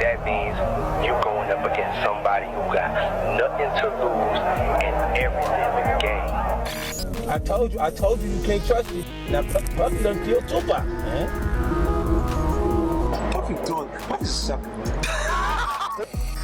that means you're going up against somebody who got nothing to lose and everything to gain. I told you can't trust me. Now Puffy done killed Tupac, man. Puffy sucking.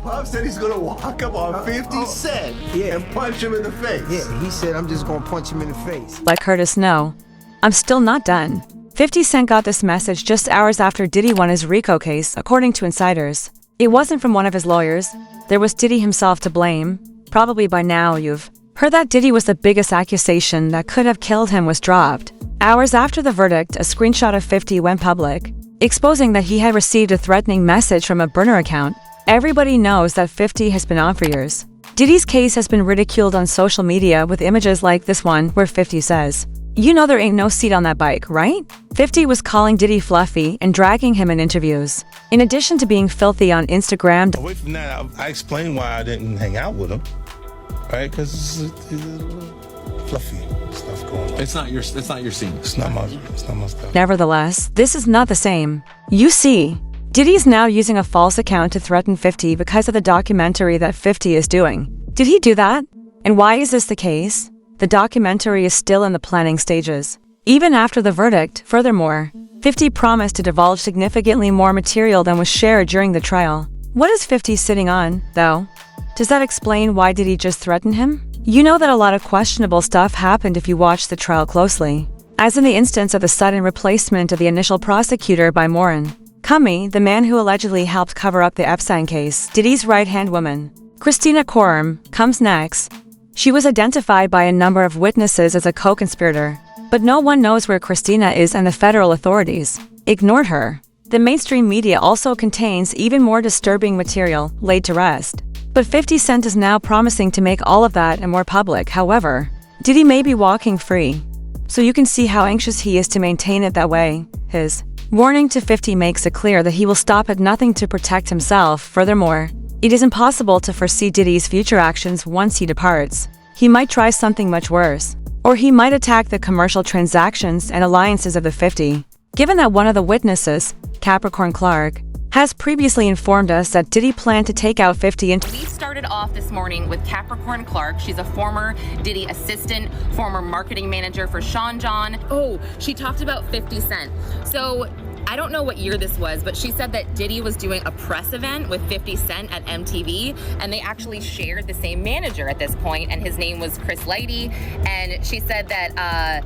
Puff said he's gonna walk up on 50 Cent and punch him in the face. Yeah, he said I'm just gonna punch him in the face. Let Curtis know. I'm still not done. 50 Cent got this message just hours after Diddy won his RICO case, according to insiders. It wasn't from one of his lawyers. There was Diddy himself to blame. Probably by now you've heard that Diddy was the biggest accusation that could have killed him was dropped. Hours after the verdict, a screenshot of 50 went public, exposing that he had received a threatening message from a burner account. Everybody knows that 50 has been on for years. Diddy's case has been ridiculed on social media with images like this one where 50 says, "You know there ain't no seat on that bike, right?" 50 was calling Diddy fluffy and dragging him in interviews. In addition to being filthy on Instagram, away from that, I explained why I didn't hang out with him, right? Because it's fluffy stuff going on. It's not your scene. It's not my stuff. Nevertheless, this is not the same. You see, Diddy's now using a false account to threaten 50 because of the documentary that 50 is doing. Did he do that? And why is this the case? The documentary is still in the planning stages. Even after the verdict, furthermore, 50 promised to divulge significantly more material than was shared during the trial. What is 50 sitting on, though? Does that explain why Diddy just threatened him? You know that a lot of questionable stuff happened if you watch the trial closely. As in the instance of the sudden replacement of the initial prosecutor by Morin Cummey, the man who allegedly helped cover up the Epstein case. Diddy's right-hand woman, Christina Coram, comes next. She was identified by a number of witnesses as a co-conspirator, but no one knows where Christina is and the federal authorities ignored her. The mainstream media also contains even more disturbing material laid to rest. But 50 Cent is now promising to make all of that and more public. However, Diddy may be walking free, so you can see how anxious he is to maintain it that way. His warning to 50 makes it clear that he will stop at nothing to protect himself. Furthermore, it is impossible to foresee Diddy's future actions once he departs. He might try something much worse, or he might attack the commercial transactions and alliances of the 50. Given that one of the witnesses, Capricorn Clark, has previously informed us that Diddy planned to take out 50 into— We started off this morning with Capricorn Clark. She's a former Diddy assistant, former marketing manager for Sean John. Oh, she talked about 50 Cent. So I don't know what year this was, but she said that Diddy was doing a press event with 50 Cent at MTV, and they actually shared the same manager at this point, and his name was Chris Lighty. And she said that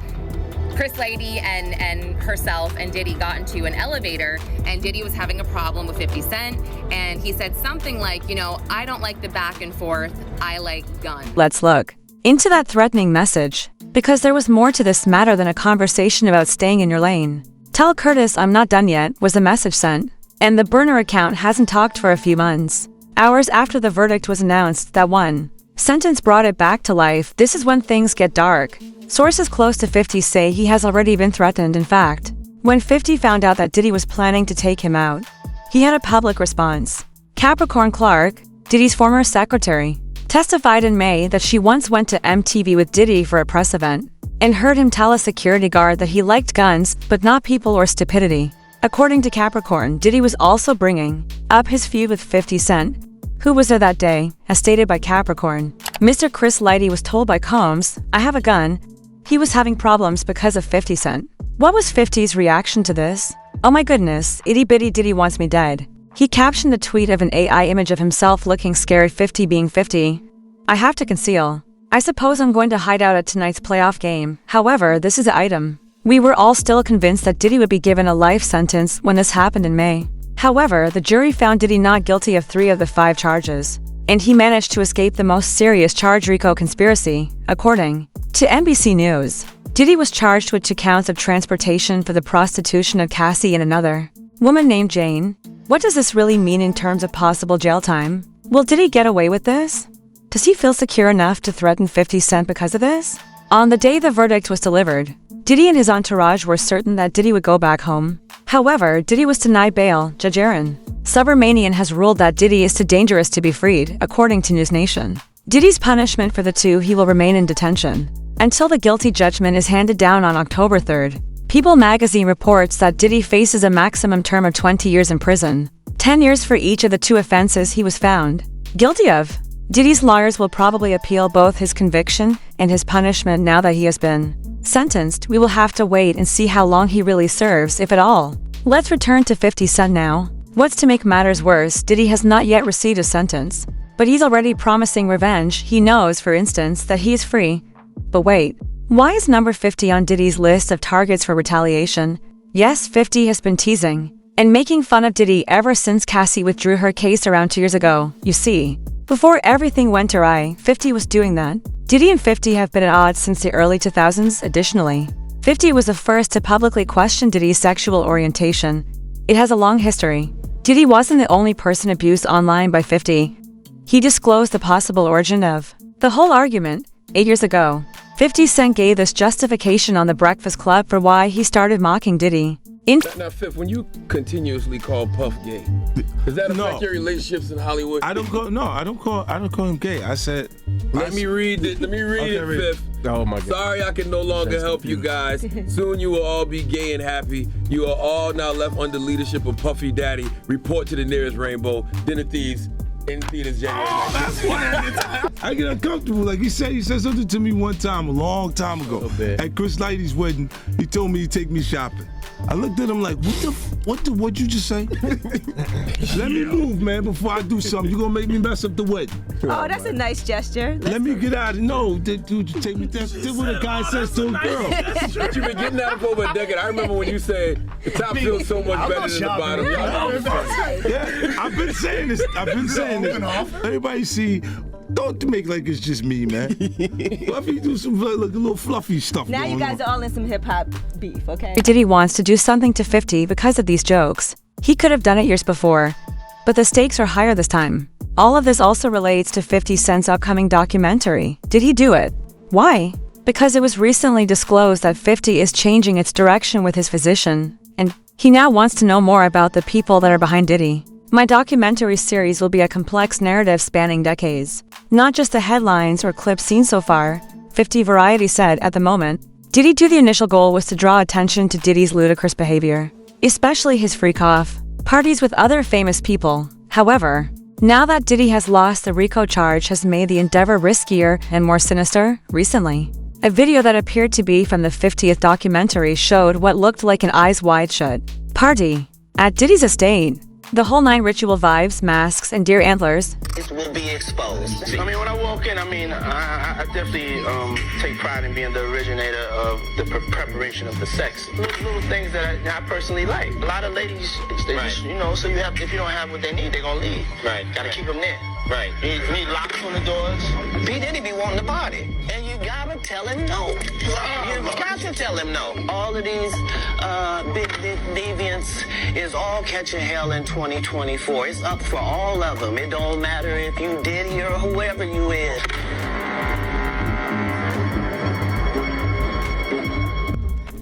Chris Lighty and herself and Diddy got into an elevator, and Diddy was having a problem with 50 Cent, and he said something like, you know, I don't like the back and forth, I like gun. Let's look into that threatening message, because there was more to this matter than a conversation about staying in your lane. "Tell Curtis I'm not done yet," was the message sent, and the burner account hasn't talked for a few months. Hours after the verdict was announced, that one sentence brought it back to life. This is when things get dark. Sources close to 50 say he has already been threatened. In fact, when 50 found out that Diddy was planning to take him out, he had a public response. Capricorn Clark, Diddy's former secretary, testified in May that she once went to MTV with Diddy for a press event and heard him tell a security guard that he liked guns, but not people or stupidity. According to Capricorn, Diddy was also bringing up his feud with 50 Cent, who was there that day, as stated by Capricorn. Mr. Chris Lighty was told by Combs, "I have a gun." He was having problems because of 50 Cent. What was 50's reaction to this? "Oh my goodness, itty bitty Diddy wants me dead." He captioned the tweet of an AI image of himself looking scared, 50 being 50. "I have to conceal. I suppose I'm going to hide out at tonight's playoff game. However, this is the item." We were all still convinced that Diddy would be given a life sentence when this happened in May. However, the jury found Diddy not guilty of 3 of the 5 charges, and he managed to escape the most serious charge, RICO conspiracy, according to NBC News. Diddy was charged with 2 counts of transportation for the prostitution of Cassie and another woman named Jane. What does this really mean in terms of possible jail time? Will Diddy get away with this? Does he feel secure enough to threaten 50 Cent because of this? On the day the verdict was delivered, Diddy and his entourage were certain that Diddy would go back home. However, Diddy was denied bail. Judge Aaron Subramanian has ruled that Diddy is too dangerous to be freed, according to News Nation. Diddy's punishment for the 2, he will remain in detention until the guilty judgment is handed down on October 3rd. People magazine reports that Diddy faces a maximum term of 20 years in prison, 10 years for each of the 2 offenses he was found guilty of. Diddy's lawyers will probably appeal both his conviction and his punishment now that he has been sentenced. We will have to wait and see how long he really serves, if at all. Let's return to 50 Cent now. What's to make matters worse, Diddy has not yet received a sentence, but he's already promising revenge. He knows, for instance, that he is free. But wait, why is number 50 on Diddy's list of targets for retaliation? Yes, 50 has been teasing and making fun of Diddy ever since Cassie withdrew her case around 2 years ago. You see, before everything went awry, 50 was doing that. Diddy and 50 have been at odds since the early 2000s. Additionally, 50 was the first to publicly question Diddy's sexual orientation. It has a long history. Diddy wasn't the only person abused online by 50. He disclosed the possible origin of the whole argument 8 years ago. 50 Cent gave this justification on The Breakfast Club for why he started mocking Diddy. Now, Fifth, when you continuously call Puff gay, does that affect your relationships in Hollywood? I don't call him gay. I said, Let me read it, Fifth. Oh my God. Sorry I can no longer help you guys. Soon you will all be gay and happy. You are all now left under leadership of Puffy Daddy. Report to the nearest rainbow. Dinner Thieves in theaters January. I get uncomfortable. Like he said something to me one time, a long time ago. At Chris Lighty's wedding, he told me to take me shopping. I looked at him like, what'd you just say? Let me move, man, before I do something. You gonna make me mess up the wedding. Oh, that's a nice gesture. Let me get out of No, dude, you take me. That's what a guy says to a girl. But you've been getting out for over a decade. I remember when you said the top feels so much better than the bottom. Yeah, I've been saying this. Everybody see. Don't make like it's just me, man. Fluffy do some like, a little fluffy stuff. Now you guys are all in some hip hop beef, okay? Diddy wants to do something to 50 because of these jokes. He could have done it years before, but the stakes are higher this time. All of this also relates to 50 Cent's upcoming documentary. Did he do it? Why? Because it was recently disclosed that 50 is changing its direction with his physician, and he now wants to know more about the people that are behind Diddy. My documentary series will be a complex narrative spanning decades, not just the headlines or clips seen so far, 50 Variety said. At the moment, Diddy the initial goal was to draw attention to Diddy's ludicrous behavior, especially his freak-off parties with other famous people. However, now that Diddy has lost, the RICO charge has made the endeavor riskier and more sinister. Recently, a video that appeared to be from the 50th documentary showed what looked like an eyes wide shut party at Diddy's estate. The whole 9 ritual vibes, masks, and deer antlers. It will be exposed. I mean, when I walk in, I definitely take pride in being the originator of the preparation of the sex. Little things that I personally like. A lot of ladies, they just, so if you don't have what they need, they're gonna leave. Right. Gotta keep them there. Right. You need locks on the doors. P. Diddy be wanting the party. And you gotta tell him no. You got to tell him no. All of these big deviants is all catching hell in 2024. It's up for all of them. It don't matter if you Diddy or whoever you is.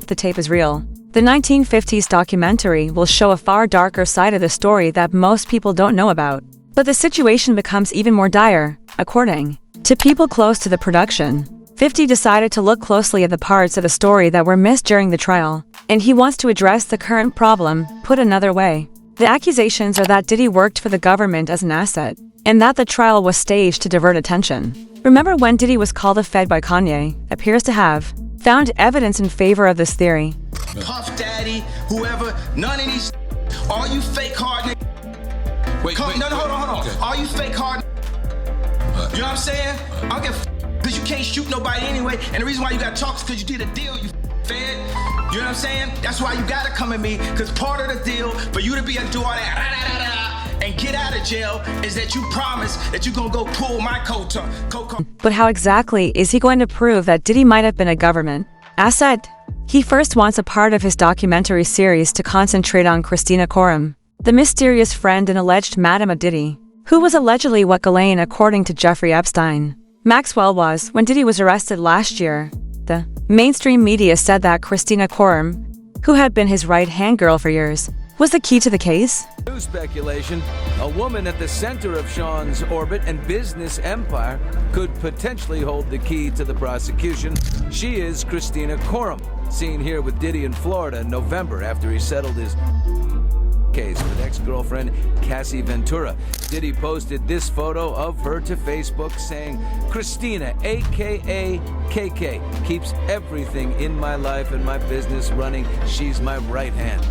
The tape is real. The 1950s documentary will show a far darker side of the story that most people don't know about. But the situation becomes even more dire. According to people close to the production, 50 decided to look closely at the parts of the story that were missed during the trial, and he wants to address the current problem. Put another way, the accusations are that Diddy worked for the government as an asset, and that the trial was staged to divert attention. Remember when Diddy was called a Fed by Kanye? Appears to have found evidence in favor of this theory. Puff Daddy, whoever, none of these, all you fake hard niggas. Wait, hold on. Okay. All you fake hard, you know what I'm saying? I don't give a because you can't shoot nobody anyway, and the reason why you got to talk is because you did a deal, you fed. You know what I'm saying? That's why you got to come at me, because part of the deal for you to be able to do all that and get out of jail is that you promise that you're going to go pull my coat. But how exactly is he going to prove that Diddy might have been a government asset? He first wants a part of his documentary series to concentrate on Christina Korum, the mysterious friend and alleged madam of Diddy, who was allegedly what Ghislaine, according to Jeffrey Epstein, Maxwell was when Diddy was arrested last year. The mainstream media said that Christina Korum, who had been his right-hand girl for years, was the key to the case. New speculation, a woman at the center of Sean's orbit and business empire could potentially hold the key to the prosecution. She is Christina Korum, seen here with Diddy in Florida in November after he settled his case with ex-girlfriend Cassie Ventura. Diddy posted this photo of her to Facebook saying, "Christina, aka KK, keeps everything in my life and my business running. She's my right hand."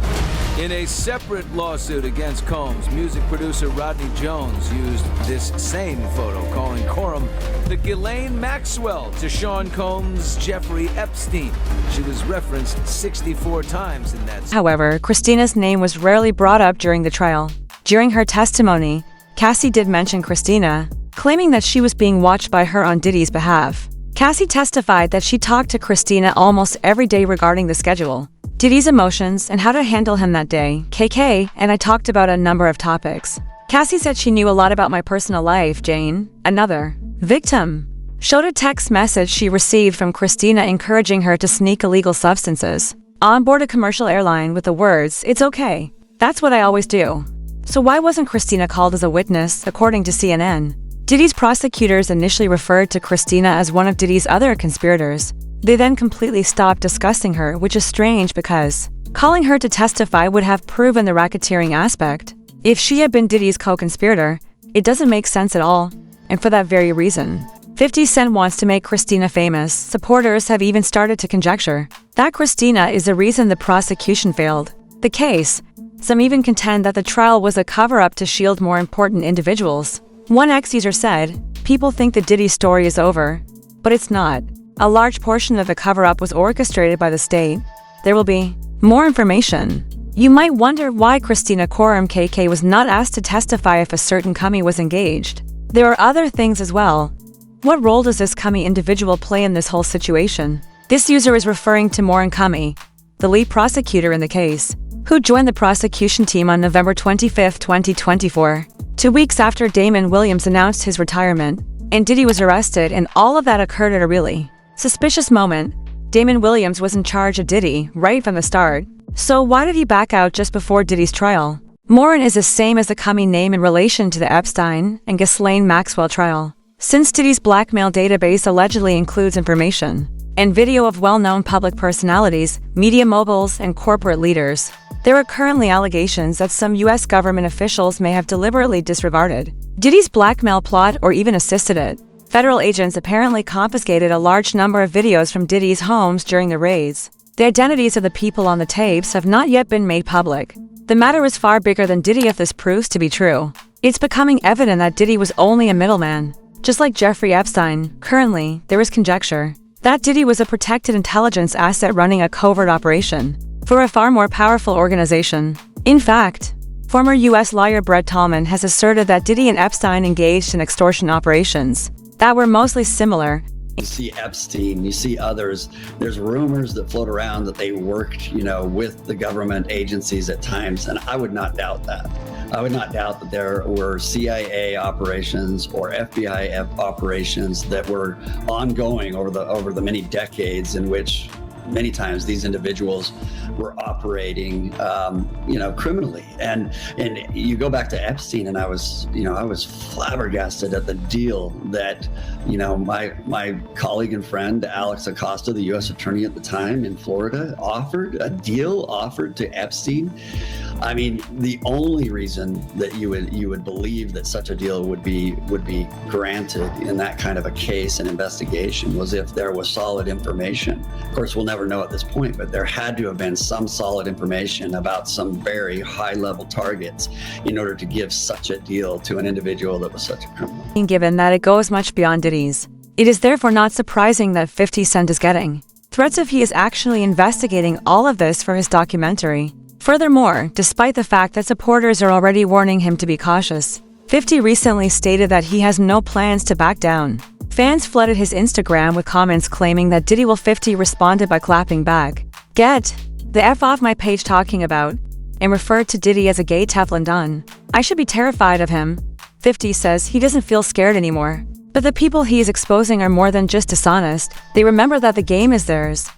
In a separate lawsuit against Combs, music producer Rodney Jones used this same photo, calling Coram the Ghislaine Maxwell to Sean Combs' Jeffrey Epstein. She was referenced 64 times in that. However, Christina's name was rarely brought up during the trial. During her testimony, Cassie did mention Christina, claiming that she was being watched by her on Diddy's behalf. Cassie testified that she talked to Christina almost every day regarding the schedule, Diddy's emotions, and how to handle him that day. KK and I talked about a number of topics. Cassie said she knew a lot about my personal life. Jane, another victim, showed a text message she received from Christina encouraging her to sneak illegal substances on board a commercial airline with the words, "It's okay. That's what I always do." So why wasn't Christina called as a witness, according to CNN? Diddy's prosecutors initially referred to Christina as one of Diddy's other conspirators. They then completely stopped discussing her, which is strange because calling her to testify would have proven the racketeering aspect. If she had been Diddy's co-conspirator, it doesn't make sense at all. And for that very reason, 50 Cent wants to make Christina famous. Supporters have even started to conjecture that Christina is the reason the prosecution failed the case. Some even contend that the trial was a cover-up to shield more important individuals. One ex-user said, "People think the Diddy story is over, but it's not. A large portion of the cover-up was orchestrated by the state. There will be more information." You might wonder why Christina Coram KK was not asked to testify if a certain commie was engaged. There are other things as well. What role does this commie individual play in this whole situation? This user is referring to Morin Commie, the lead prosecutor in the case, who joined the prosecution team on November 25, 2024, 2 weeks after Damon Williams announced his retirement, and Diddy was arrested, and all of that occurred at a really suspicious moment. Damon Williams was in charge of Diddy right from the start. So why did he back out just before Diddy's trial? Morin is the same as the commie name in relation to the Epstein and Ghislaine Maxwell trial. Since Diddy's blackmail database allegedly includes information and video of well-known public personalities, media moguls, and corporate leaders, there are currently allegations that some U.S. government officials may have deliberately disregarded Diddy's blackmail plot or even assisted it. Federal agents apparently confiscated a large number of videos from Diddy's homes during the raids. The identities of the people on the tapes have not yet been made public. The matter is far bigger than Diddy if this proves to be true. It's becoming evident that Diddy was only a middleman. Just like Jeffrey Epstein, currently, there is conjecture that Diddy was a protected intelligence asset running a covert operation for a far more powerful organization. In fact, former U.S. lawyer Brett Tallman has asserted that Diddy and Epstein engaged in extortion operations that were mostly similar. You see Epstein, you see others. There's rumors that float around that they worked, with the government agencies at times, and I would not doubt that. I would not doubt that there were CIA operations or FBI operations that were ongoing over the many decades in which many times these individuals were operating, criminally. And you go back to Epstein, and I was flabbergasted at the deal that, my colleague and friend Alex Acosta, the U.S. attorney at the time in Florida, offered to Epstein. I mean, the only reason that you would believe that such a deal would be granted in that kind of a case and investigation was if there was solid information. Of course, we'll never know at this point, but there had to have been some solid information about some very high-level targets in order to give such a deal to an individual that was such a criminal. Given that it goes much beyond Diddy's, it is therefore not surprising that 50 Cent is getting threats if he is actually investigating all of this for his documentary. Furthermore, despite the fact that supporters are already warning him to be cautious, 50 recently stated that he has no plans to back down. Fans flooded his Instagram with comments claiming that Diddy will 50 responded by clapping back. Get the F off my page talking about, and referred to Diddy as a gay Teflon Don. I should be terrified of him. 50 says he doesn't feel scared anymore. But the people he is exposing are more than just dishonest. They remember that the game is theirs.